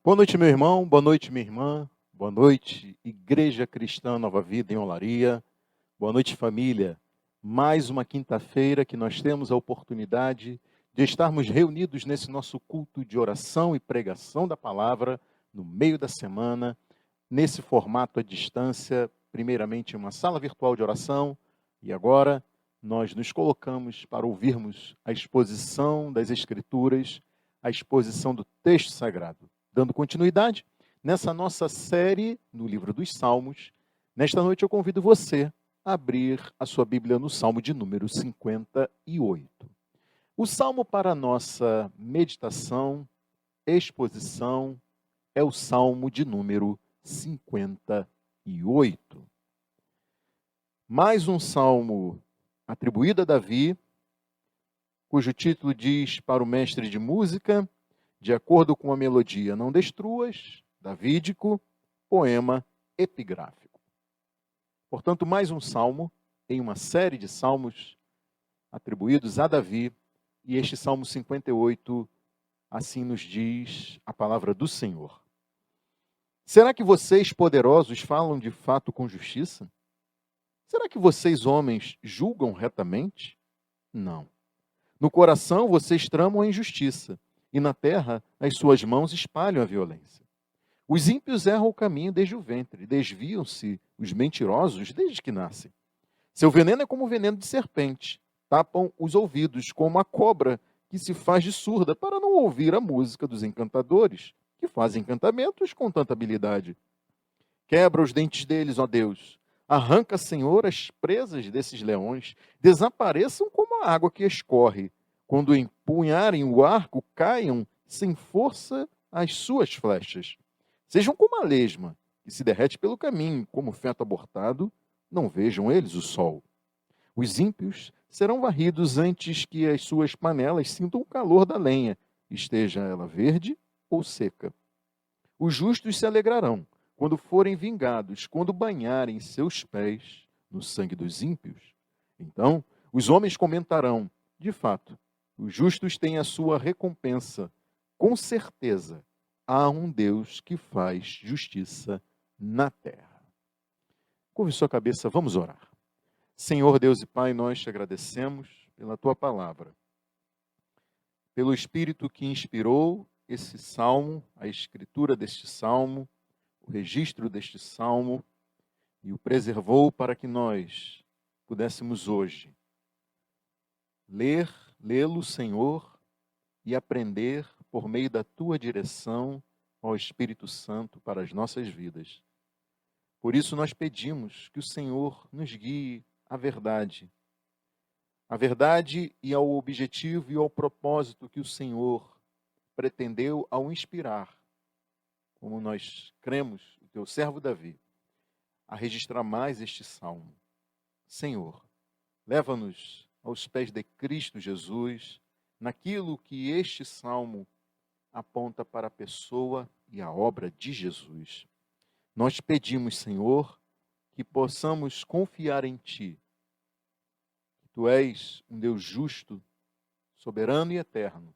Boa noite, meu irmão. Boa noite, minha irmã. Boa noite, Igreja Cristã Nova Vida em Olaria. Boa noite, família. Mais uma quinta-feira que nós temos a oportunidade de estarmos reunidos nesse nosso culto de oração e pregação da palavra no meio da semana, nesse formato à distância, primeiramente em uma sala virtual de oração, e agora nós nos colocamos para ouvirmos a exposição das Escrituras, a exposição do texto sagrado. Dando continuidade nessa nossa série no livro dos Salmos, nesta noite eu convido você a abrir a sua Bíblia no Salmo de número 58. O salmo para a nossa meditação, exposição, é o Salmo de número 58. Mais um salmo atribuído a Davi, cujo título diz para o mestre de música: de acordo com a melodia, não destruas, davídico, poema epigráfico. Portanto, mais um salmo em uma série de salmos atribuídos a Davi, e este Salmo 58, assim nos diz a palavra do Senhor. Será que vocês, poderosos, falam de fato com justiça? Será que vocês, homens, julgam retamente? Não. No coração vocês tramam a injustiça, e na terra as suas mãos espalham a violência. Os ímpios erram o caminho desde o ventre, desviam-se os mentirosos desde que nascem. Seu veneno é como o veneno de serpente, tapam os ouvidos como a cobra que se faz de surda para não ouvir a música dos encantadores, que fazem encantamentos com tanta habilidade. Quebra os dentes deles, ó Deus. Arranca, Senhor, as presas desses leões. Desapareçam como a água que escorre. Quando empunharem o arco, caiam sem força as suas flechas. Sejam como a lesma, que se derrete pelo caminho, como feto abortado, não vejam eles o sol. Os ímpios serão varridos antes que as suas panelas sintam o calor da lenha, esteja ela verde ou seca. Os justos se alegrarão quando forem vingados, quando banharem seus pés no sangue dos ímpios. Então, os homens comentarão: de fato, os justos têm a sua recompensa. Com certeza, há um Deus que faz justiça na terra. Curve sua cabeça, vamos orar. Senhor Deus e Pai, nós te agradecemos pela tua palavra, pelo Espírito que inspirou esse salmo, a escritura deste salmo, o registro deste salmo, e o preservou para que nós pudéssemos hoje lê-lo, Senhor, e aprender por meio da tua direção ao Espírito Santo para as nossas vidas. Por isso nós pedimos que o Senhor nos guie à verdade e ao objetivo e ao propósito que o Senhor pretendeu ao inspirar, como nós cremos, o teu servo Davi, a registrar mais este salmo. Senhor, leva-nos aos pés de Cristo Jesus, naquilo que este salmo aponta para a pessoa e a obra de Jesus. Nós pedimos, Senhor, que possamos confiar em Ti. Tu és um Deus justo, soberano e eterno.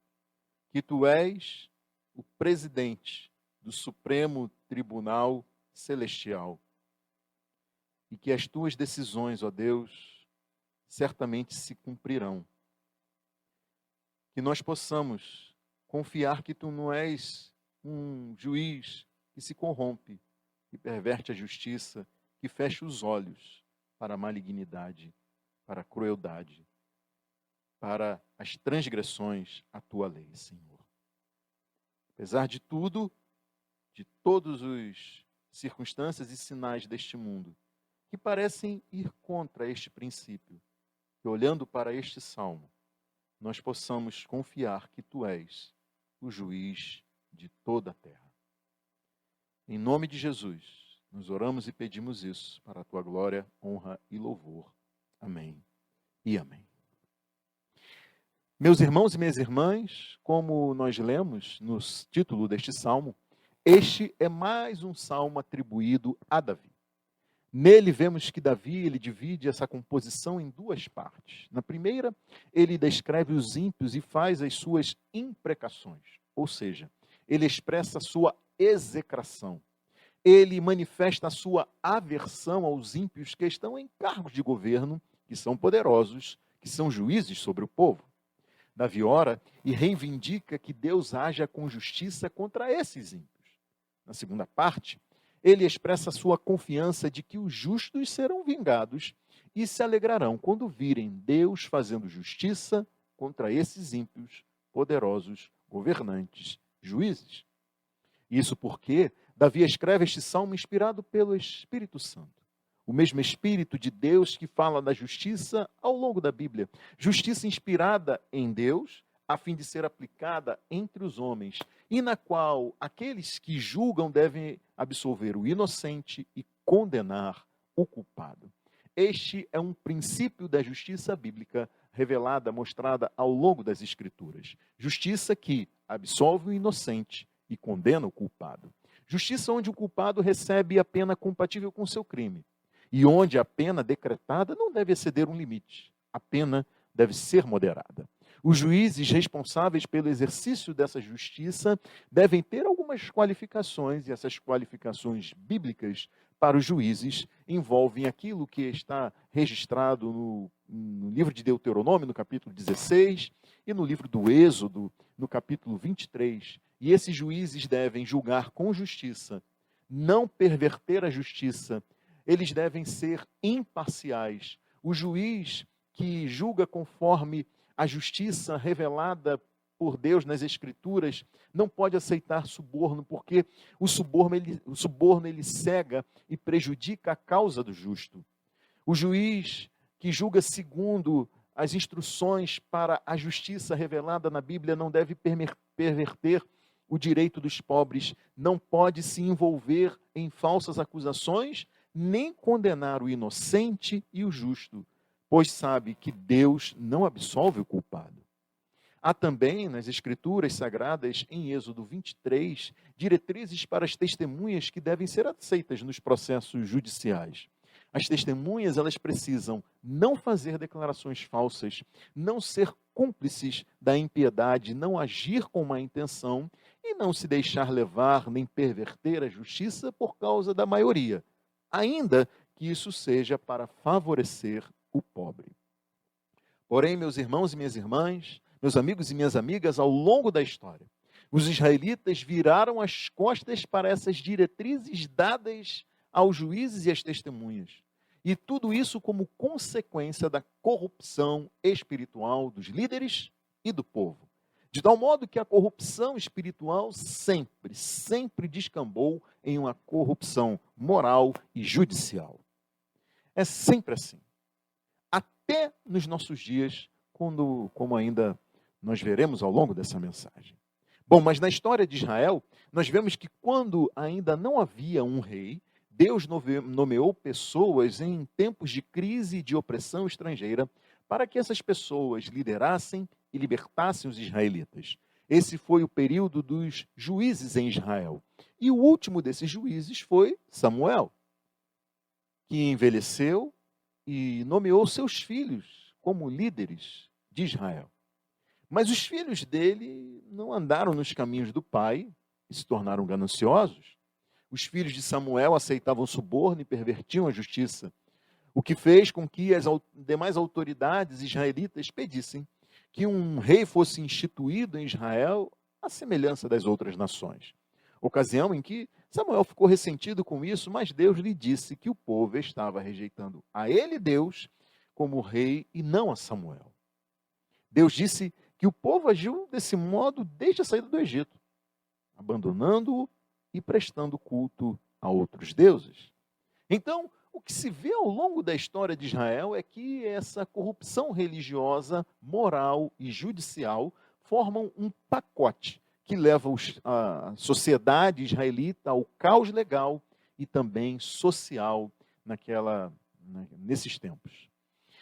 Que Tu és o presidente do Supremo Tribunal Celestial. E que as Tuas decisões, ó Deus, certamente se cumprirão. Que nós possamos confiar que Tu não és um juiz que se corrompe, que perverte a justiça, que fecha os olhos para a malignidade, para a crueldade, para as transgressões à Tua lei, Senhor. Apesar de tudo, de todas as circunstâncias e sinais deste mundo, que parecem ir contra este princípio, que olhando para este salmo, nós possamos confiar que Tu és o juiz de toda a terra. Em nome de Jesus, nós oramos e pedimos isso para a Tua glória, honra e louvor. Amém e amém. Meus irmãos e minhas irmãs, como nós lemos no título deste salmo, este é mais um salmo atribuído a Davi. Nele vemos que Davi ele divide essa composição em duas partes. Na primeira, ele descreve os ímpios e faz as suas imprecações, ou seja, ele expressa a sua execração. Ele manifesta a sua aversão aos ímpios que estão em cargos de governo, que são poderosos, que são juízes sobre o povo. Davi ora e reivindica que Deus haja com justiça contra esses ímpios. Na segunda parte, ele expressa a sua confiança de que os justos serão vingados e se alegrarão quando virem Deus fazendo justiça contra esses ímpios, poderosos, governantes, juízes. Isso porque Davi escreve este salmo inspirado pelo Espírito Santo. O mesmo Espírito de Deus que fala da justiça ao longo da Bíblia. Justiça inspirada em Deus, a fim de ser aplicada entre os homens, e na qual aqueles que julgam devem absolver o inocente e condenar o culpado. Este é um princípio da justiça bíblica revelada, mostrada ao longo das Escrituras. Justiça que absolve o inocente e condena o culpado. Justiça onde o culpado recebe a pena compatível com o seu crime. E onde a pena decretada não deve exceder um limite. A pena deve ser moderada. Os juízes responsáveis pelo exercício dessa justiça devem ter algumas qualificações, e essas qualificações bíblicas para os juízes envolvem aquilo que está registrado no livro de Deuteronômio, no capítulo 16, e no livro do Êxodo, no capítulo 23. E esses juízes devem julgar com justiça, não perverter a justiça. Eles devem ser imparciais. O juiz que julga conforme a justiça revelada por Deus nas Escrituras não pode aceitar suborno, porque o suborno ele cega e prejudica a causa do justo. O juiz que julga segundo as instruções para a justiça revelada na Bíblia não deve perverter o direito dos pobres, não pode se envolver em falsas acusações, nem condenar o inocente e o justo, pois sabe que Deus não absolve o culpado. Há também nas Escrituras Sagradas, em Êxodo 23, diretrizes para as testemunhas que devem ser aceitas nos processos judiciais. As testemunhas, elas precisam não fazer declarações falsas, não ser cúmplices da impiedade, não agir com má intenção e não se deixar levar nem perverter a justiça por causa da maioria, ainda que isso seja para favorecer o pobre. Porém, meus irmãos e minhas irmãs, meus amigos e minhas amigas, ao longo da história, os israelitas viraram as costas para essas diretrizes dadas aos juízes e às testemunhas. E tudo isso como consequência da corrupção espiritual dos líderes e do povo. De tal modo que a corrupção espiritual sempre descambou em uma corrupção moral e judicial. É sempre assim. Até nos nossos dias, como ainda nós veremos ao longo dessa mensagem. Bom, mas na história de Israel, nós vemos que quando ainda não havia um rei, Deus nomeou pessoas em tempos de crise e de opressão estrangeira para que essas pessoas liderassem e libertassem os israelitas. Esse foi o período dos juízes em Israel. E o último desses juízes foi Samuel, que envelheceu e nomeou seus filhos como líderes de Israel. Mas os filhos dele não andaram nos caminhos do pai e se tornaram gananciosos. Os filhos de Samuel aceitavam suborno e pervertiam a justiça, o que fez com que as demais autoridades israelitas pedissem que um rei fosse instituído em Israel à semelhança das outras nações. Ocasião em que Samuel ficou ressentido com isso, mas Deus lhe disse que o povo estava rejeitando a ele, Deus, como rei e não a Samuel. Deus disse que o povo agiu desse modo desde a saída do Egito, abandonando-o e prestando culto a outros deuses. Então, o que se vê ao longo da história de Israel é que essa corrupção religiosa, moral e judicial formam um pacote que leva a sociedade israelita ao caos legal e também social nesses tempos.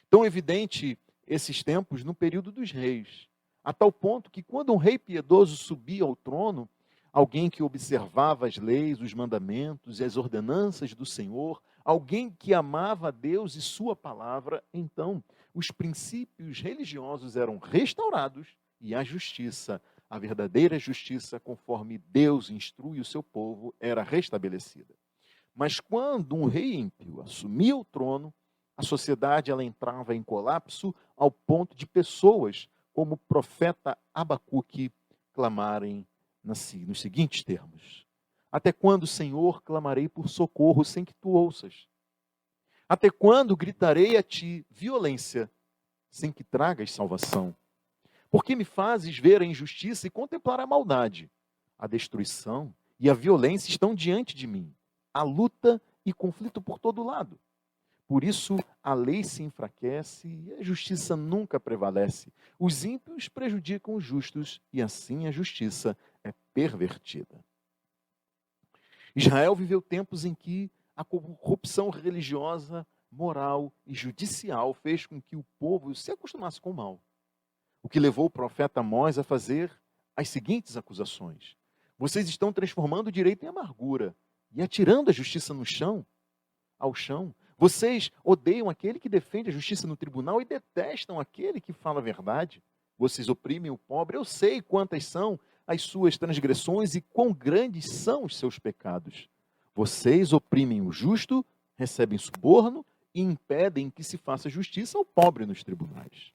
Tão evidente esses tempos no período dos reis, a tal ponto que quando um rei piedoso subia ao trono, alguém que observava as leis, os mandamentos e as ordenanças do Senhor, alguém que amava a Deus e sua palavra, então os princípios religiosos eram restaurados e a justiça a verdadeira justiça, conforme Deus instrui o seu povo, era restabelecida. Mas quando um rei ímpio assumia o trono, a sociedade ela entrava em colapso ao ponto de pessoas, como o profeta Abacuque, clamarem nos seguintes termos: até quando, Senhor, clamarei por socorro sem que tu ouças? Até quando gritarei a ti violência sem que tragas salvação? Porque me fazes ver a injustiça e contemplar a maldade? A destruição e a violência estão diante de mim. Há luta e conflito por todo lado. Por isso a lei se enfraquece e a justiça nunca prevalece. Os ímpios prejudicam os justos e assim a justiça é pervertida. Israel viveu tempos em que a corrupção religiosa, moral e judicial fez com que o povo se acostumasse com o mal. O que levou o profeta Amós a fazer as seguintes acusações: vocês estão transformando o direito em amargura e atirando a justiça ao chão. Vocês odeiam aquele que defende a justiça no tribunal e detestam aquele que fala a verdade. Vocês oprimem o pobre. Eu sei quantas são as suas transgressões e quão grandes são os seus pecados. Vocês oprimem o justo, recebem suborno e impedem que se faça justiça ao pobre nos tribunais.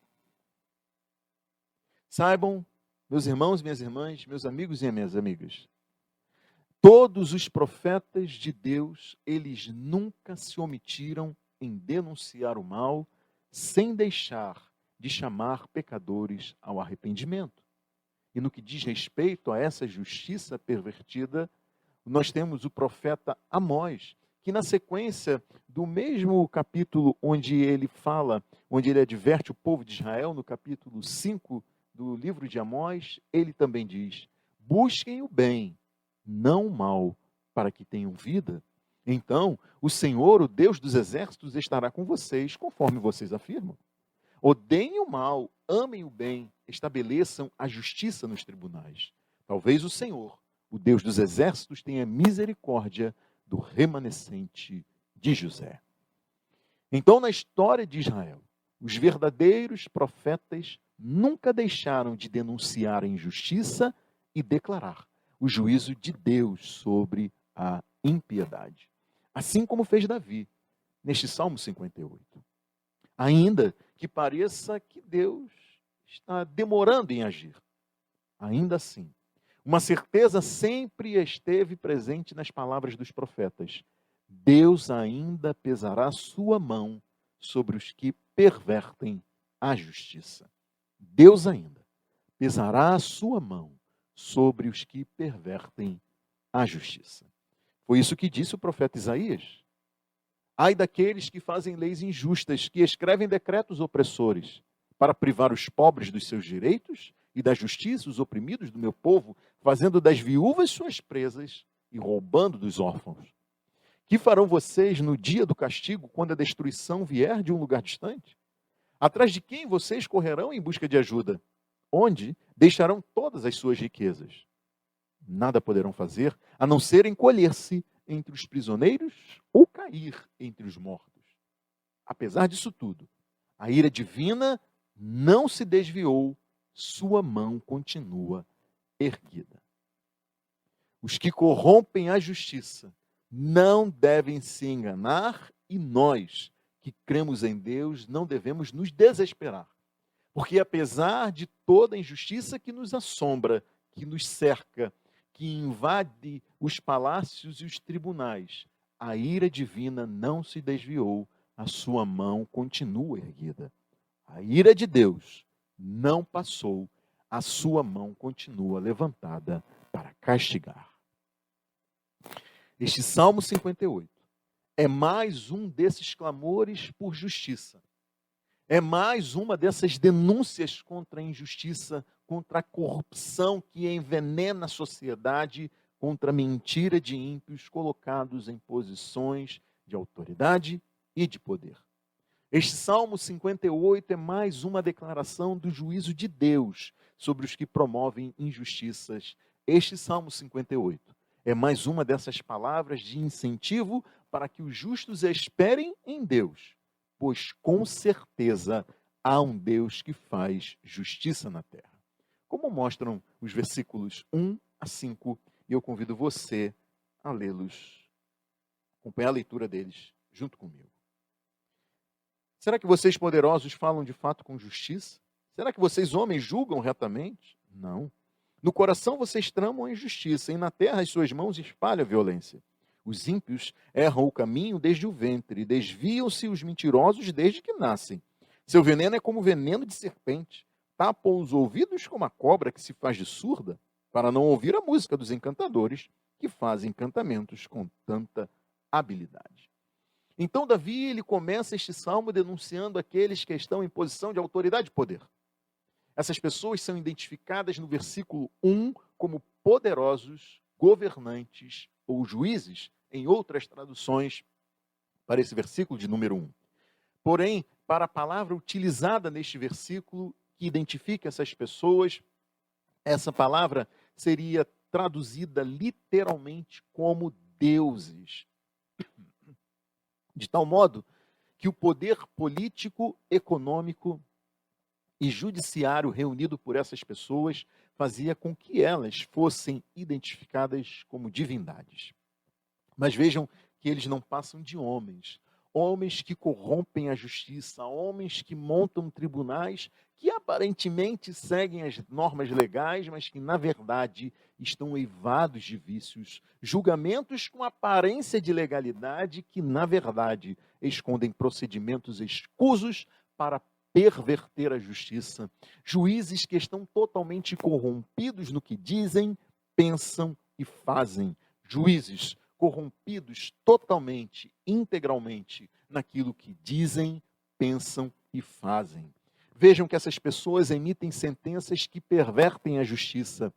Saibam, meus irmãos, minhas irmãs, meus amigos e minhas amigas, todos os profetas de Deus, eles nunca se omitiram em denunciar o mal, sem deixar de chamar pecadores ao arrependimento. E no que diz respeito a essa justiça pervertida, nós temos o profeta Amós, que na sequência do mesmo capítulo onde ele fala, onde ele adverte o povo de Israel, no capítulo 5 do livro de Amós, ele também diz: busquem o bem, não o mal, para que tenham vida. Então, o Senhor, o Deus dos exércitos, estará com vocês, conforme vocês afirmam. Odeiem o mal, amem o bem, estabeleçam a justiça nos tribunais. Talvez o Senhor, o Deus dos exércitos, tenha misericórdia do remanescente de José. Então, na história de Israel, os verdadeiros profetas nunca deixaram de denunciar a injustiça e declarar o juízo de Deus sobre a impiedade. Assim como fez Davi, neste Salmo 58. Ainda que pareça que Deus está demorando em agir, ainda assim, uma certeza sempre esteve presente nas palavras dos profetas: Deus ainda pesará sua mão sobre os que pervertem a justiça. Deus ainda pesará a sua mão sobre os que pervertem a justiça. Foi isso que disse o profeta Isaías. Ai daqueles que fazem leis injustas, que escrevem decretos opressores, para privar os pobres dos seus direitos e da justiça os oprimidos do meu povo, fazendo das viúvas suas presas e roubando dos órfãos. Que farão vocês no dia do castigo, quando a destruição vier de um lugar distante? Atrás de quem vocês correrão em busca de ajuda? Onde deixarão todas as suas riquezas? Nada poderão fazer, a não ser encolher-se entre os prisioneiros ou cair entre os mortos. Apesar disso tudo, a ira divina não se desviou, sua mão continua erguida. Os que corrompem a justiça não devem se enganar e nós, que cremos em Deus, não devemos nos desesperar. Porque apesar de toda a injustiça que nos assombra, que nos cerca, que invade os palácios e os tribunais, a ira divina não se desviou, a sua mão continua erguida. A ira de Deus não passou, a sua mão continua levantada para castigar. Este Salmo 58 é mais um desses clamores por justiça. É mais uma dessas denúncias contra a injustiça, contra a corrupção que envenena a sociedade, contra a mentira de ímpios colocados em posições de autoridade e de poder. Este Salmo 58 é mais uma declaração do juízo de Deus sobre os que promovem injustiças. Este Salmo 58 é mais uma dessas palavras de incentivo para que os justos esperem em Deus, pois com certeza há um Deus que faz justiça na terra. Como mostram os versículos 1 a 5, e eu convido você a lê-los, acompanhar a leitura deles junto comigo. Será que vocês poderosos falam de fato com justiça? Será que vocês homens julgam retamente? Não. No coração vocês tramam a injustiça, e na terra as suas mãos espalham a violência. Os ímpios erram o caminho desde o ventre, e desviam-se os mentirosos desde que nascem. Seu veneno é como veneno de serpente. Tapam os ouvidos como a cobra que se faz de surda, para não ouvir a música dos encantadores, que fazem encantamentos com tanta habilidade. Então Davi, ele começa este salmo denunciando aqueles que estão em posição de autoridade e poder. Essas pessoas são identificadas no versículo 1 como poderosos, governantes ou juízes, em outras traduções, para esse versículo de número 1. Porém, para a palavra utilizada neste versículo, que identifica essas pessoas, essa palavra seria traduzida literalmente como deuses. De tal modo que o poder político, econômico e judiciário reunido por essas pessoas fazia com que elas fossem identificadas como divindades. Mas vejam que eles não passam de homens. Homens que corrompem a justiça, homens que montam tribunais que aparentemente seguem as normas legais, mas que na verdade estão eivados de vícios, julgamentos com aparência de legalidade que na verdade escondem procedimentos escusos para perverter a justiça, juízes que estão totalmente corrompidos no que dizem, pensam e fazem, juízes corrompidos totalmente, integralmente, naquilo que dizem, pensam e fazem. Vejam que essas pessoas emitem sentenças que pervertem a justiça.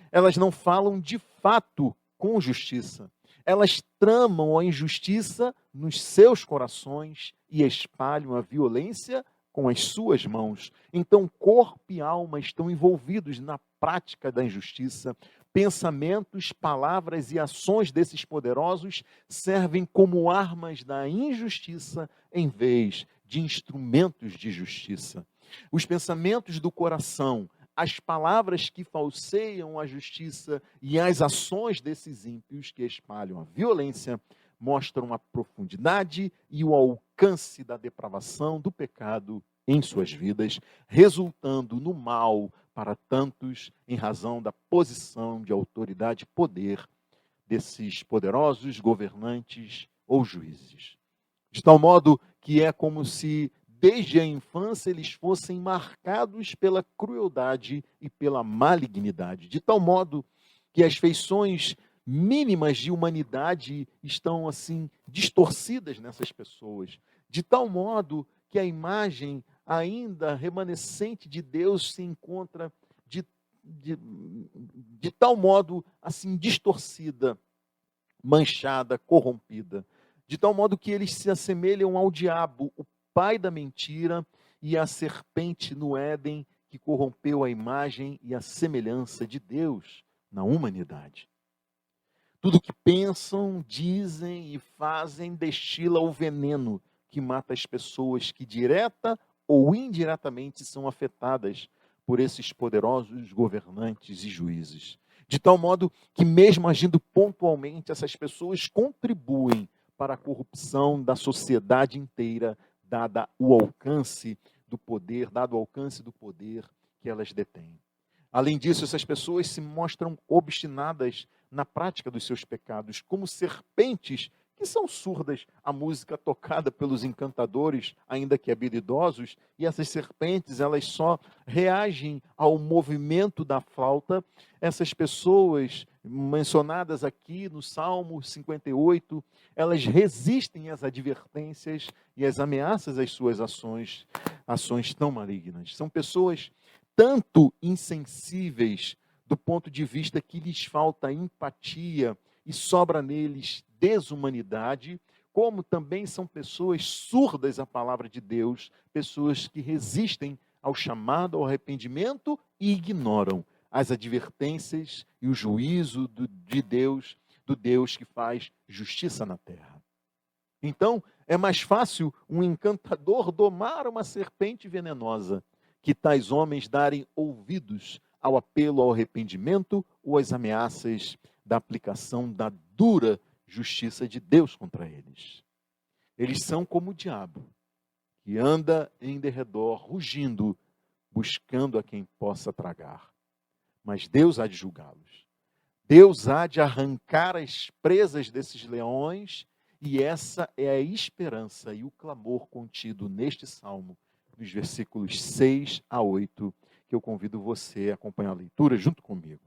Elas não falam de fato com justiça. Elas tramam a injustiça nos seus corações e espalham a violência com as suas mãos. Então, corpo e alma estão envolvidos na prática da injustiça. Pensamentos, palavras e ações desses poderosos servem como armas da injustiça em vez de instrumentos de justiça. Os pensamentos do coração, as palavras que falseiam a justiça e as ações desses ímpios que espalham a violência mostram a profundidade e o alcance da depravação do pecado em suas vidas, resultando no mal para tantos em razão da posição de autoridade e poder desses poderosos governantes ou juízes. De tal modo que é como se desde a infância eles fossem marcados pela crueldade e pela malignidade, de tal modo que as feições mínimas de humanidade estão assim distorcidas nessas pessoas, de tal modo que a imagem ainda remanescente de Deus se encontra de tal modo assim distorcida, manchada, corrompida, de tal modo que eles se assemelham ao diabo, o pai da mentira, e à serpente no Éden, que corrompeu a imagem e a semelhança de Deus na humanidade. Tudo que pensam, dizem e fazem destila o veneno que mata as pessoas que direta ou indiretamente são afetadas por esses poderosos governantes e juízes. De tal modo que mesmo agindo pontualmente, essas pessoas contribuem para a corrupção da sociedade inteira, dado o alcance do poder que elas detêm. Além disso, essas pessoas se mostram obstinadas na prática dos seus pecados, como serpentes que são surdas à música tocada pelos encantadores, ainda que habilidosos, e essas serpentes, elas só reagem ao movimento da flauta. Essas pessoas mencionadas aqui no Salmo 58, elas resistem às advertências e às ameaças às suas ações tão malignas. São pessoas tanto insensíveis do ponto de vista que lhes falta empatia e sobra neles desumanidade, como também são pessoas surdas à palavra de Deus, pessoas que resistem ao chamado ao arrependimento e ignoram as advertências e o juízo de Deus, do Deus que faz justiça na terra. Então, é mais fácil um encantador domar uma serpente venenosa que tais homens darem ouvidos ao apelo ao arrependimento ou às ameaças da aplicação da dura justiça de Deus contra eles. Eles são como o diabo, que anda em derredor, rugindo, buscando a quem possa tragar. Mas Deus há de julgá-los. Deus há de arrancar as presas desses leões, e essa é a esperança e o clamor contido neste salmo, dos versículos 6 a 8, que eu convido você a acompanhar a leitura junto comigo.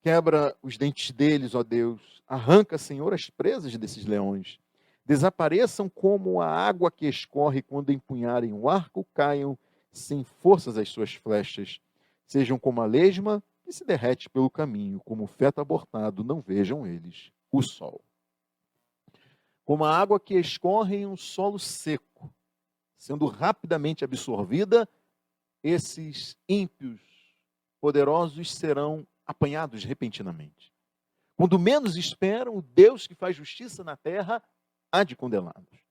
Quebra os dentes deles, ó Deus, arranca, Senhor, as presas desses leões. Desapareçam como a água que escorre quando empunharem o arco, caiam sem forças as suas flechas. Sejam como a lesma que se derrete pelo caminho, como o feto abortado, não vejam eles o sol. Como a água que escorre em um solo seco, sendo rapidamente absorvida, esses ímpios poderosos serão apanhados repentinamente. Quando menos esperam, o Deus que faz justiça na terra há de condená-los.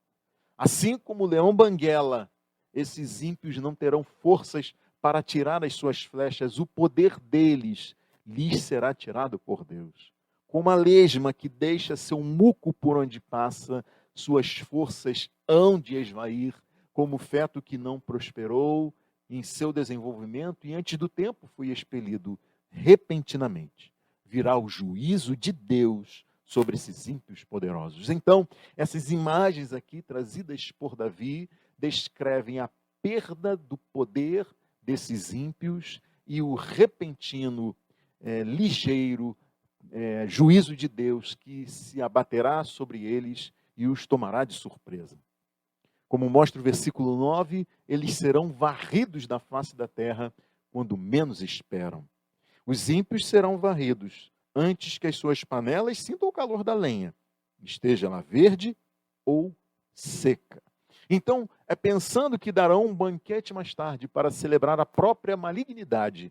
Assim como o leão banguela, esses ímpios não terão forças para tirar as suas flechas, o poder deles lhes será tirado por Deus. Como a lesma que deixa seu muco por onde passa, suas forças hão de esvair, como o feto que não prosperou em seu desenvolvimento e antes do tempo foi expelido repentinamente. Virá o juízo de Deus sobre esses ímpios poderosos. Então, essas imagens aqui trazidas por Davi descrevem a perda do poder desses ímpios e o repentino, ligeiro juízo de Deus que se abaterá sobre eles e os tomará de surpresa. Como mostra o versículo 9, eles serão varridos da face da terra quando menos esperam. Os ímpios serão varridos antes que as suas panelas sintam o calor da lenha, esteja ela verde ou seca. Então, é pensando que darão um banquete mais tarde para celebrar a própria malignidade.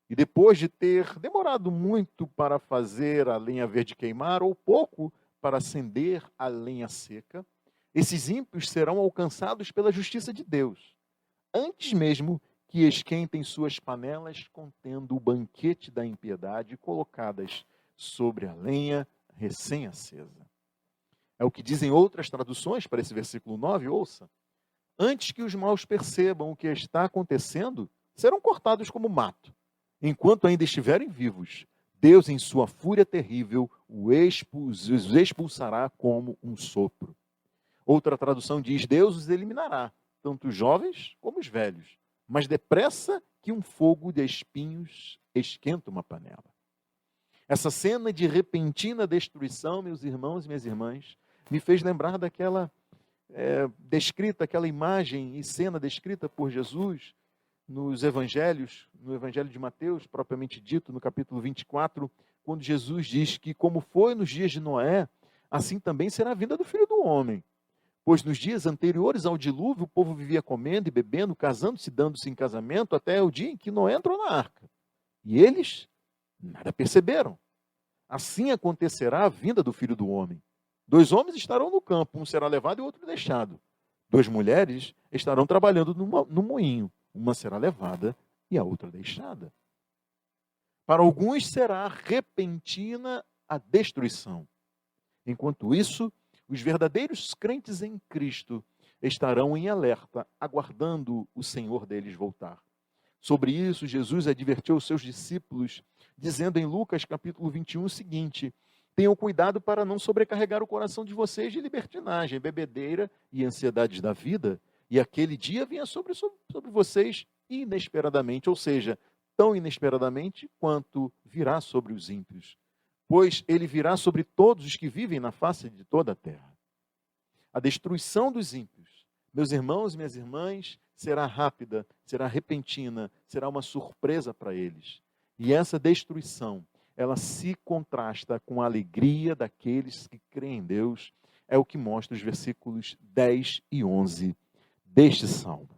E depois de ter demorado muito para fazer a lenha verde queimar, ou pouco para acender a lenha seca, esses ímpios serão alcançados pela justiça de Deus, antes mesmo que esquentem suas panelas contendo o banquete da impiedade colocadas sobre a lenha recém-acesa. É o que dizem outras traduções para esse versículo 9, ouça. Antes que os maus percebam o que está acontecendo, serão cortados como mato. Enquanto ainda estiverem vivos, Deus, em sua fúria terrível, os expulsará como um sopro. Outra tradução diz, Deus os eliminará, tanto os jovens como os velhos, mas depressa que um fogo de espinhos esquenta uma panela. Essa cena de repentina destruição, meus irmãos e minhas irmãs, me fez lembrar daquela aquela imagem e cena descrita por Jesus nos evangelhos, no evangelho de Mateus, propriamente dito, no capítulo 24, quando Jesus diz que como foi nos dias de Noé, assim também será a vinda do Filho do Homem. Pois nos dias anteriores ao dilúvio, o povo vivia comendo e bebendo, casando-se, dando-se em casamento, até o dia em que Noé entrou na arca. E eles nada perceberam. Assim acontecerá a vinda do Filho do Homem. 2 homens estarão no campo, um será levado e o outro deixado. 2 mulheres estarão trabalhando no moinho, uma será levada e a outra deixada. Para alguns será repentina a destruição. Enquanto isso, os verdadeiros crentes em Cristo estarão em alerta, aguardando o Senhor deles voltar. Sobre isso, Jesus advertiu os seus discípulos, dizendo em Lucas capítulo 21 o seguinte: tenham cuidado para não sobrecarregar o coração de vocês de libertinagem, bebedeira e ansiedades da vida, e aquele dia venha sobre vocês inesperadamente, ou seja, tão inesperadamente quanto virá sobre os ímpios. Pois ele virá sobre todos os que vivem na face de toda a terra. A destruição dos ímpios, meus irmãos e minhas irmãs, será rápida, será repentina, será uma surpresa para eles. E essa destruição, ela se contrasta com a alegria daqueles que creem em Deus, é o que mostra os versículos 10 e 11 deste salmo.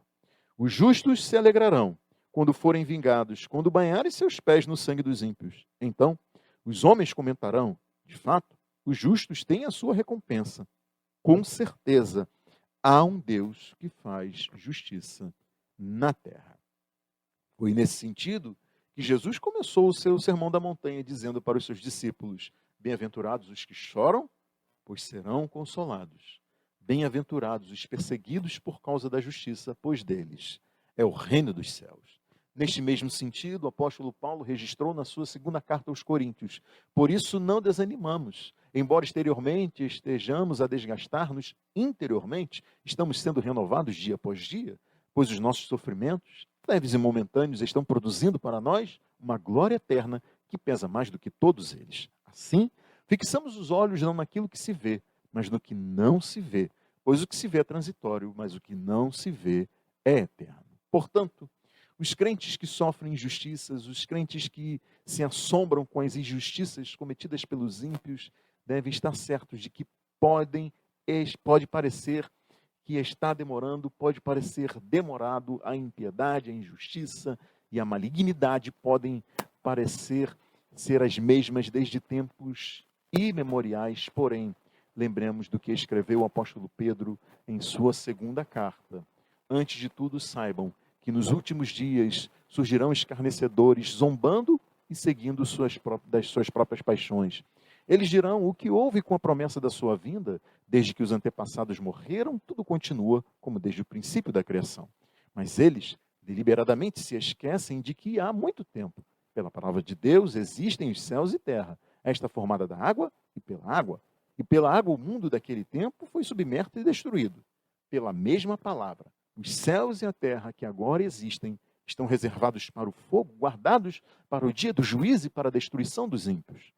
Os justos se alegrarão quando forem vingados, quando banharem seus pés no sangue dos ímpios. Então, os homens comentarão, de fato, os justos têm a sua recompensa. Com certeza, há um Deus que faz justiça na terra. Foi nesse sentido que Jesus começou o seu Sermão da Montanha dizendo para os seus discípulos: bem-aventurados os que choram, pois serão consolados. Bem-aventurados os perseguidos por causa da justiça, pois deles é o reino dos céus. Neste mesmo sentido, o apóstolo Paulo registrou na sua segunda carta aos Coríntios: por isso não desanimamos, embora exteriormente estejamos a desgastar-nos, interiormente estamos sendo renovados dia após dia, pois os nossos sofrimentos, leves e momentâneos, estão produzindo para nós uma glória eterna que pesa mais do que todos eles. Assim, fixamos os olhos não naquilo que se vê, mas no que não se vê, pois o que se vê é transitório, mas o que não se vê é eterno. Portanto, os crentes que sofrem injustiças, os crentes que se assombram com as injustiças cometidas pelos ímpios, devem estar certos de que pode parecer que está demorando, pode parecer demorado, a impiedade, a injustiça e a malignidade podem parecer ser as mesmas desde tempos imemoriais, porém, lembremos do que escreveu o apóstolo Pedro em sua segunda carta. Antes de tudo, saibam que nos últimos dias surgirão escarnecedores, zombando e seguindo das suas próprias paixões. Eles dirão: o que houve com a promessa da sua vinda? Desde que os antepassados morreram, tudo continua como desde o princípio da criação. Mas eles deliberadamente se esquecem de que há muito tempo, pela palavra de Deus, existem os céus e terra, esta formada da água e pela água. E pela água o mundo daquele tempo foi submerso e destruído. Pela mesma palavra, os céus e a terra que agora existem estão reservados para o fogo, guardados para o dia do juízo e para a destruição dos ímpios.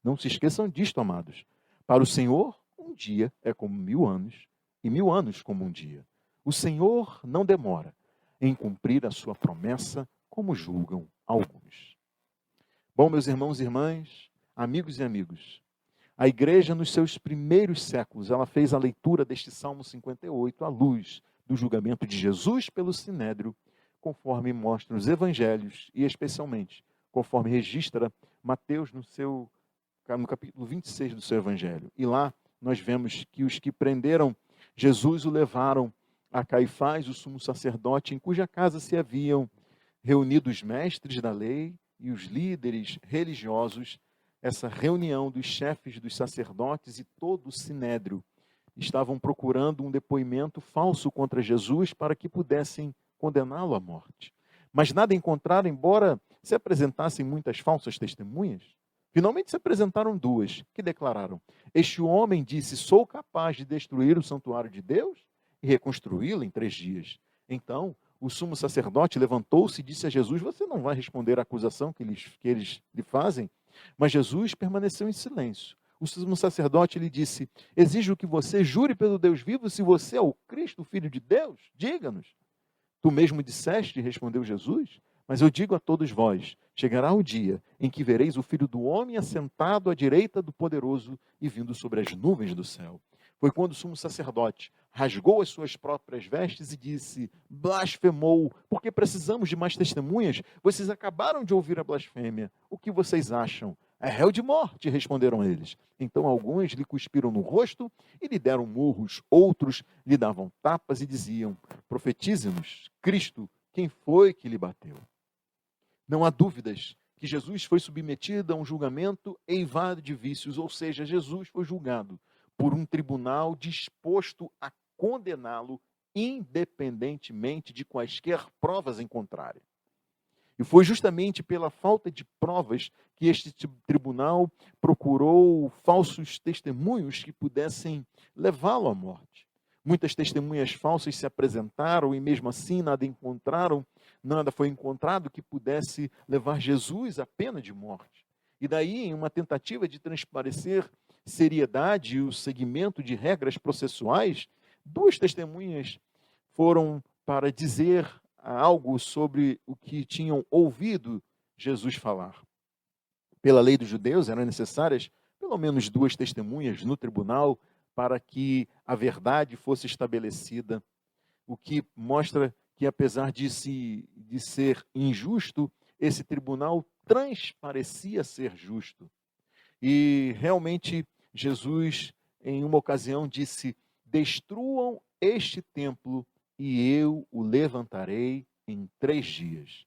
Não se esqueçam disto, amados. Para o Senhor, um dia é como 1000 anos, e 1000 anos como um dia. O Senhor não demora em cumprir a sua promessa, como julgam alguns. Bom, meus irmãos e irmãs, amigos e amigos, a igreja nos seus primeiros séculos, ela fez a leitura deste Salmo 58 à luz do julgamento de Jesus pelo Sinédrio, conforme mostram os evangelhos e especialmente conforme registra Mateus no capítulo 26 do seu evangelho. E lá nós vemos que os que prenderam Jesus o levaram a Caifás, o sumo sacerdote, em cuja casa se haviam reunido os mestres da lei e os líderes religiosos. Essa reunião dos chefes dos sacerdotes e todo o sinédrio estavam procurando um depoimento falso contra Jesus para que pudessem condená-lo à morte. Mas nada encontraram, embora se apresentassem muitas falsas testemunhas. Finalmente se apresentaram 2, que declararam: este homem disse: sou capaz de destruir o santuário de Deus e reconstruí-lo em 3 dias. Então, o sumo sacerdote levantou-se e disse a Jesus: você não vai responder à acusação que eles lhe fazem? Mas Jesus permaneceu em silêncio. O sumo sacerdote lhe disse: exijo que você jure pelo Deus vivo, se você é o Cristo, o Filho de Deus, diga-nos. Tu mesmo disseste, respondeu Jesus, mas eu digo a todos vós: chegará o dia em que vereis o Filho do Homem assentado à direita do Poderoso e vindo sobre as nuvens do céu. Foi quando o sumo sacerdote rasgou as suas próprias vestes e disse: blasfemou, porque precisamos de mais testemunhas? Vocês acabaram de ouvir a blasfêmia. O que vocês acham? É réu de morte, responderam eles. Então alguns lhe cuspiram no rosto e lhe deram murros, outros lhe davam tapas e diziam: profetize-nos, Cristo, quem foi que lhe bateu? Não há dúvidas que Jesus foi submetido a um julgamento eivado de vícios, ou seja, Jesus foi julgado por um tribunal disposto a condená-lo independentemente de quaisquer provas encontrarem. E foi justamente pela falta de provas que este tribunal procurou falsos testemunhos que pudessem levá-lo à morte. Muitas testemunhas falsas se apresentaram e mesmo assim nada foi encontrado que pudesse levar Jesus à pena de morte. E daí, em uma tentativa de transparecer seriedade e o seguimento de regras processuais, 2 testemunhas foram para dizer algo sobre o que tinham ouvido Jesus falar. Pela lei dos judeus, eram necessárias pelo menos 2 testemunhas no tribunal para que a verdade fosse estabelecida, o que mostra que, apesar de ser injusto, esse tribunal transparecia ser justo. E realmente Jesus, em uma ocasião, disse: destruam este templo e eu o levantarei em 3 dias.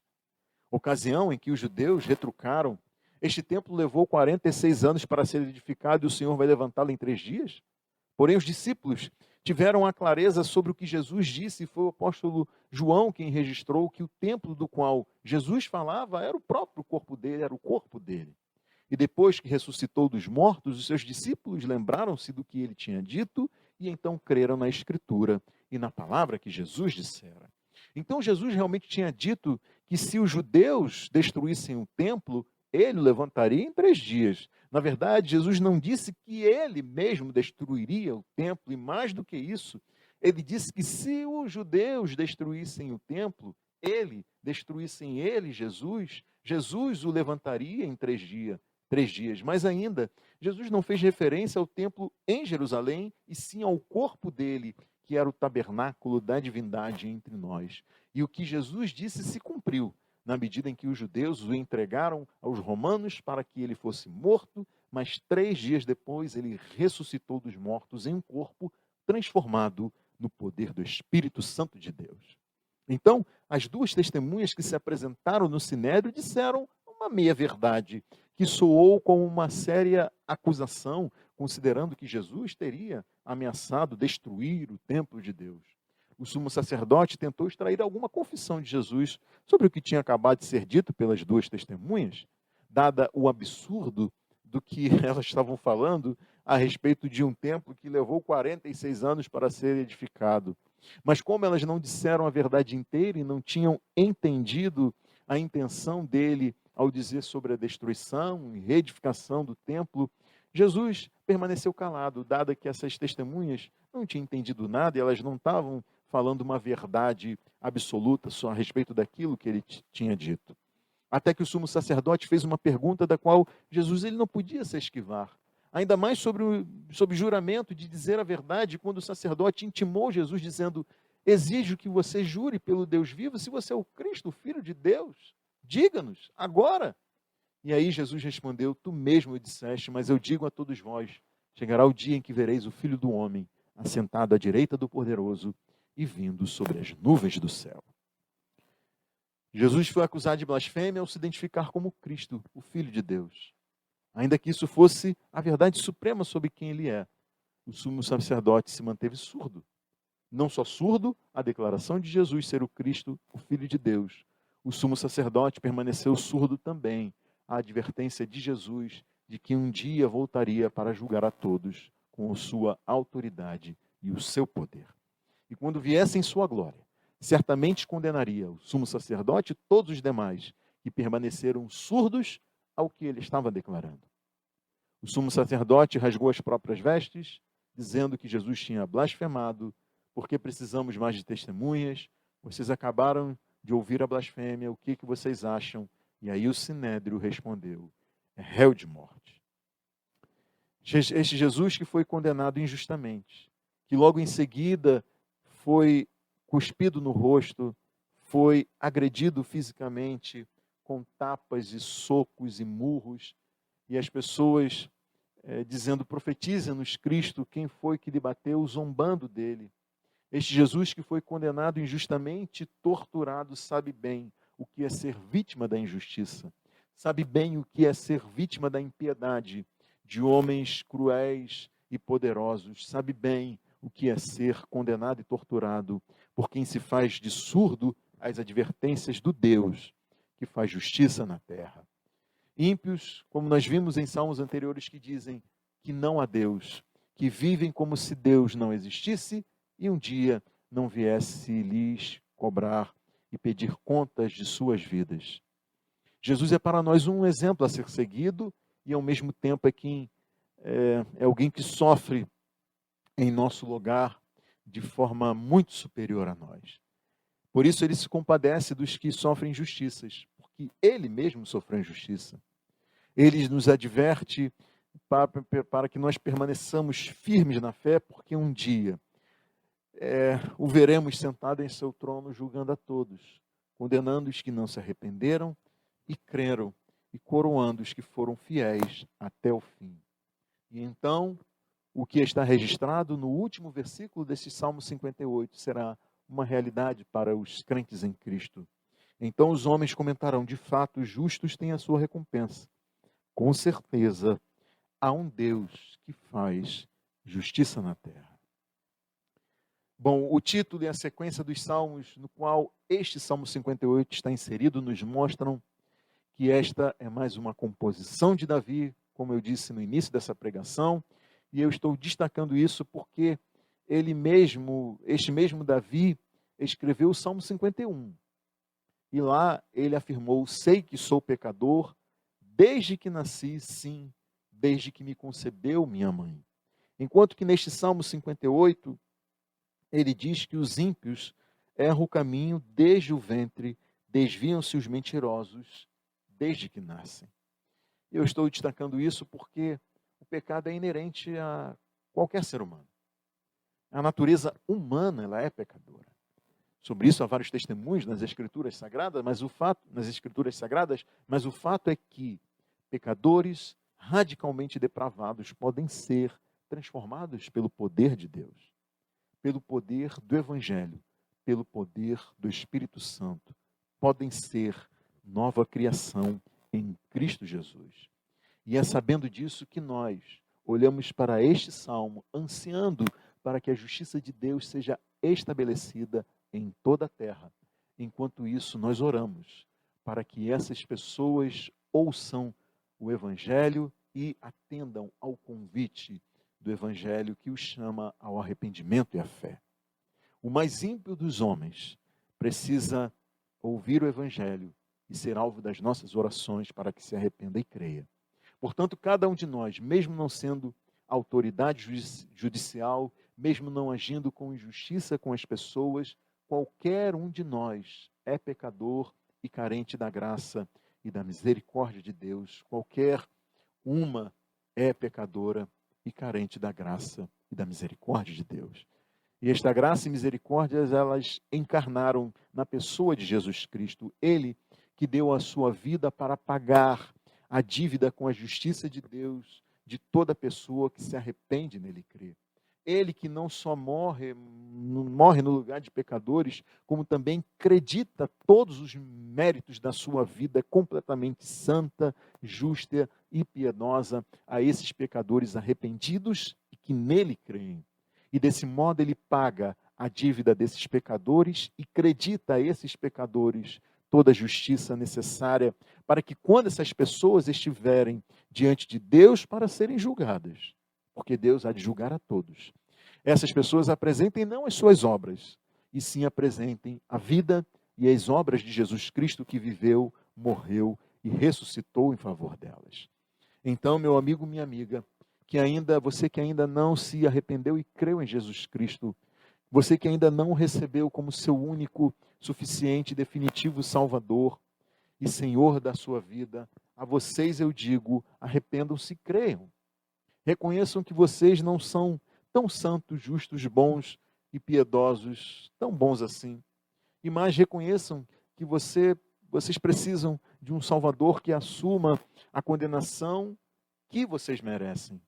ocasião em que os judeus retrucaram: este templo levou 46 anos para ser edificado e o Senhor vai levantá-lo em 3 dias? Porém, os discípulos tiveram a clareza sobre o que Jesus disse, e foi o apóstolo João quem registrou que o templo do qual Jesus falava era o próprio corpo dele, era o corpo dele. E depois que ressuscitou dos mortos, os seus discípulos lembraram-se do que ele tinha dito e então creram na Escritura e na palavra que Jesus dissera. Então Jesus realmente tinha dito que se os judeus destruíssem o templo, ele o levantaria em 3 dias. Na verdade, Jesus não disse que ele mesmo destruiria o templo, e mais do que isso, ele disse que se os judeus destruíssem o templo, destruíssem ele, Jesus, Jesus o levantaria em 3 dias. 3 dias. Mas ainda, Jesus não fez referência ao templo em Jerusalém, e sim ao corpo dele, que era o tabernáculo da divindade entre nós. E o que Jesus disse se cumpriu, na medida em que os judeus o entregaram aos romanos para que ele fosse morto, mas 3 dias depois ele ressuscitou dos mortos em um corpo transformado no poder do Espírito Santo de Deus. Então, as 2 testemunhas que se apresentaram no Sinédrio disseram uma meia-verdade, que soou como uma séria acusação, considerando que Jesus teria ameaçado destruir o templo de Deus. O sumo sacerdote tentou extrair alguma confissão de Jesus sobre o que tinha acabado de ser dito pelas 2 testemunhas, dada o absurdo do que elas estavam falando a respeito de um templo que levou 46 anos para ser edificado. Mas como elas não disseram a verdade inteira e não tinham entendido a intenção dele ao dizer sobre a destruição e reedificação do templo, Jesus permaneceu calado, dado que essas testemunhas não tinham entendido nada e elas não estavam falando uma verdade absoluta só a respeito daquilo que ele tinha dito. Até que o sumo sacerdote fez uma pergunta da qual Jesus ele não podia se esquivar. Ainda mais sobre juramento de dizer a verdade, quando o sacerdote intimou Jesus dizendo: exijo que você jure pelo Deus vivo, se você é o Cristo, o Filho de Deus. Diga-nos, agora. E aí Jesus respondeu: tu mesmo o disseste, mas eu digo a todos vós, chegará o dia em que vereis o Filho do Homem, assentado à direita do Poderoso e vindo sobre as nuvens do céu. Jesus foi acusado de blasfêmia ao se identificar como Cristo, o Filho de Deus. Ainda que isso fosse a verdade suprema sobre quem ele é, o sumo sacerdote se manteve surdo. Não só surdo à declaração de Jesus ser o Cristo, o Filho de Deus, o sumo sacerdote permaneceu surdo também à advertência de Jesus de que um dia voltaria para julgar a todos com a sua autoridade e o seu poder. E quando viesse em sua glória, certamente condenaria o sumo sacerdote e todos os demais que permaneceram surdos ao que ele estava declarando. O sumo sacerdote rasgou as próprias vestes, dizendo que Jesus tinha blasfemado, porque precisamos mais de testemunhas. Vocês acabaram de ouvir a blasfêmia, o que vocês acham? E aí o Sinédrio respondeu: é réu de morte. Este Jesus que foi condenado injustamente, que logo em seguida foi cuspido no rosto, foi agredido fisicamente com tapas e socos e murros, e as pessoas dizendo: profetiza-nos, Cristo, quem foi que lhe bateu, zombando dele. Este Jesus que foi condenado injustamente, torturado, sabe bem o que é ser vítima da injustiça, sabe bem o que é ser vítima da impiedade de homens cruéis e poderosos, sabe bem o que é ser condenado e torturado por quem se faz de surdo às advertências do Deus que faz justiça na terra. Ímpios, como nós vimos em salmos anteriores, que dizem que não há Deus, que vivem como se Deus não existisse e um dia não viesse lhes cobrar e pedir contas de suas vidas. Jesus é para nós um exemplo a ser seguido e ao mesmo tempo é alguém que sofre em nosso lugar de forma muito superior a nós. Por isso ele se compadece dos que sofrem injustiças, porque ele mesmo sofreu injustiça. Ele nos adverte para que nós permaneçamos firmes na fé, porque um dia o veremos sentado em seu trono julgando a todos, condenando os que não se arrependeram e creram, e coroando os que foram fiéis até o fim. E então, o que está registrado no último versículo desse Salmo 58 será uma realidade para os crentes em Cristo. Então os homens comentarão: de fato, os justos têm a sua recompensa. Com certeza, há um Deus que faz justiça na terra. Bom, o título e a sequência dos salmos, no qual este Salmo 58 está inserido, nos mostram que esta é mais uma composição de Davi, como eu disse no início dessa pregação, e eu estou destacando isso porque ele mesmo, este mesmo Davi, escreveu o Salmo 51. E lá ele afirmou: sei que sou pecador, desde que nasci, sim, desde que me concebeu minha mãe. Enquanto que neste Salmo 58, ele diz que os ímpios erram o caminho desde o ventre, desviam-se os mentirosos desde que nascem. Eu estou destacando isso porque o pecado é inerente a qualquer ser humano. A natureza humana, ela é pecadora. Sobre isso há vários testemunhos nas Escrituras Sagradas, mas o fato é que pecadores radicalmente depravados podem ser transformados pelo poder de Deus, pelo poder do Evangelho, pelo poder do Espírito Santo. Podem ser nova criação em Cristo Jesus. E é sabendo disso que nós olhamos para este salmo, ansiando para que a justiça de Deus seja estabelecida em toda a terra. Enquanto isso, nós oramos para que essas pessoas ouçam o Evangelho e atendam ao convite do Evangelho que os chama ao arrependimento e à fé. O mais ímpio dos homens precisa ouvir o Evangelho e ser alvo das nossas orações para que se arrependa e creia. Portanto, cada um de nós, mesmo não sendo autoridade judicial, mesmo não agindo com injustiça com as pessoas, qualquer um de nós é pecador e carente da graça e da misericórdia de Deus. Qualquer uma é pecadora e carente da graça e da misericórdia de Deus. E esta graça e misericórdia, elas encarnaram na pessoa de Jesus Cristo. Ele que deu a sua vida para pagar a dívida com a justiça de Deus de toda pessoa que se arrepende nele e crê. Ele que não só morre no lugar de pecadores, como também acredita todos os méritos da sua vida completamente santa, justa e piedosa a esses pecadores arrependidos e que nele creem. E desse modo ele paga a dívida desses pecadores e acredita a esses pecadores toda a justiça necessária para que quando essas pessoas estiverem diante de Deus para serem julgadas, porque Deus há de julgar a todos, essas pessoas apresentem não as suas obras, e sim apresentem a vida e as obras de Jesus Cristo que viveu, morreu e ressuscitou em favor delas. Então, meu amigo, minha amiga, você que ainda não se arrependeu e creu em Jesus Cristo, você que ainda não o recebeu como seu único, suficiente, definitivo Salvador e Senhor da sua vida, a vocês eu digo: arrependam-se e creiam. Reconheçam que vocês não são tão santos, justos, bons e piedosos, tão bons assim. E mais, reconheçam que vocês precisam de um Salvador que assuma a condenação que vocês merecem,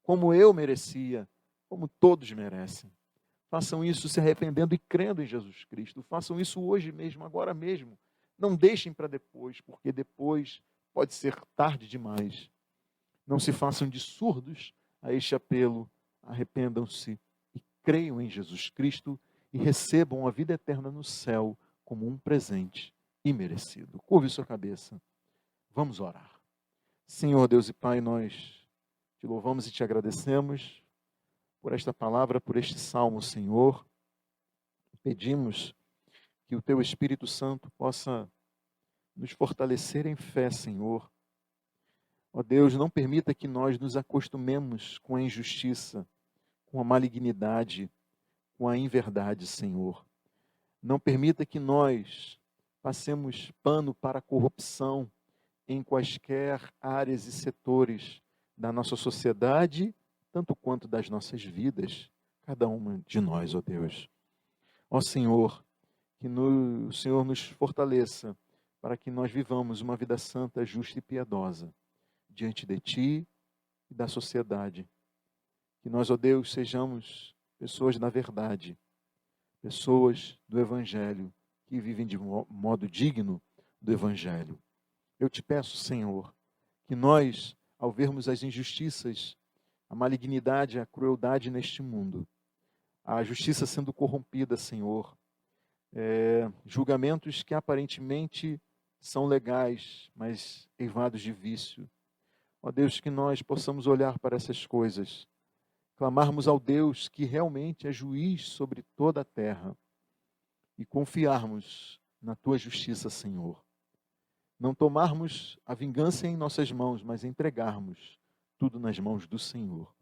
como eu merecia, como todos merecem. Façam isso se arrependendo e crendo em Jesus Cristo. Façam isso hoje mesmo, agora mesmo. Não deixem para depois, porque depois pode ser tarde demais. Não se façam de surdos a este apelo. Arrependam-se e creiam em Jesus Cristo e recebam a vida eterna no céu como um presente imerecido. Curve sua cabeça. Vamos orar. Senhor Deus e Pai, nós te louvamos e te agradecemos por esta palavra, por este salmo, Senhor. Pedimos que o Teu Espírito Santo possa nos fortalecer em fé, Senhor. Ó Deus, não permita que nós nos acostumemos com a injustiça, com a malignidade, com a inverdade, Senhor. Não permita que nós passemos pano para a corrupção em quaisquer áreas e setores da nossa sociedade, tanto quanto das nossas vidas, cada uma de nós, ó Deus. Ó Senhor, que o Senhor nos fortaleça para que nós vivamos uma vida santa, justa e piedosa diante de Ti e da sociedade. Que nós, ó Deus, sejamos pessoas da verdade, pessoas do Evangelho, que vivem de modo digno do Evangelho. Eu te peço, Senhor, que nós, ao vermos as injustiças, a malignidade, a crueldade neste mundo, a justiça sendo corrompida, Senhor, julgamentos que aparentemente são legais, mas eivados de vício. Ó Deus, que nós possamos olhar para essas coisas, clamarmos ao Deus que realmente é juiz sobre toda a terra e confiarmos na tua justiça, Senhor. Não tomarmos a vingança em nossas mãos, mas entregarmos tudo nas mãos do Senhor.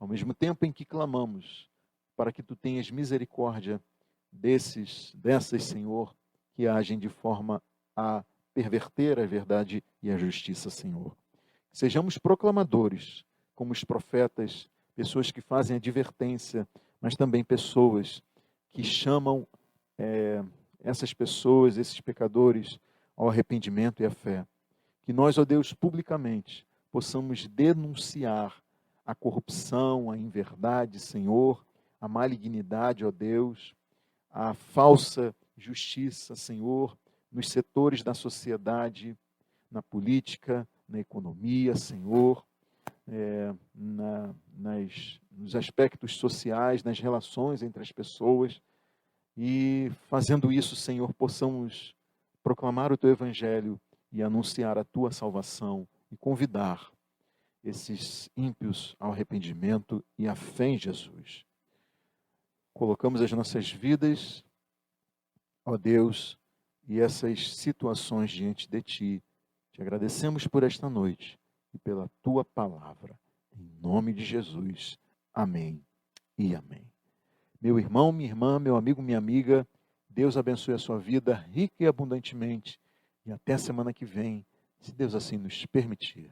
Ao mesmo tempo em que clamamos para que tu tenhas misericórdia dessas, Senhor, que agem de forma a perverter a verdade e a justiça, Senhor. Sejamos proclamadores, como os profetas, pessoas que fazem advertência, mas também pessoas que chamam essas pessoas, esses pecadores, ao arrependimento e à fé. Que nós, ó Deus, publicamente possamos denunciar a corrupção, a inverdade, Senhor, a malignidade, ó Deus, a falsa justiça, Senhor, nos setores da sociedade, na política, na economia, Senhor, nos aspectos sociais, nas relações entre as pessoas. E fazendo isso, Senhor, possamos proclamar o Teu Evangelho e anunciar a Tua salvação e convidar esses ímpios ao arrependimento e à fé em Jesus. Colocamos as nossas vidas, ó Deus, e essas situações diante de Ti. Te agradecemos por esta noite e pela Tua palavra. Em nome de Jesus. Amém e amém. Meu irmão, minha irmã, meu amigo, minha amiga, Deus abençoe a sua vida rica e abundantemente. E até a semana que vem, se Deus assim nos permitir.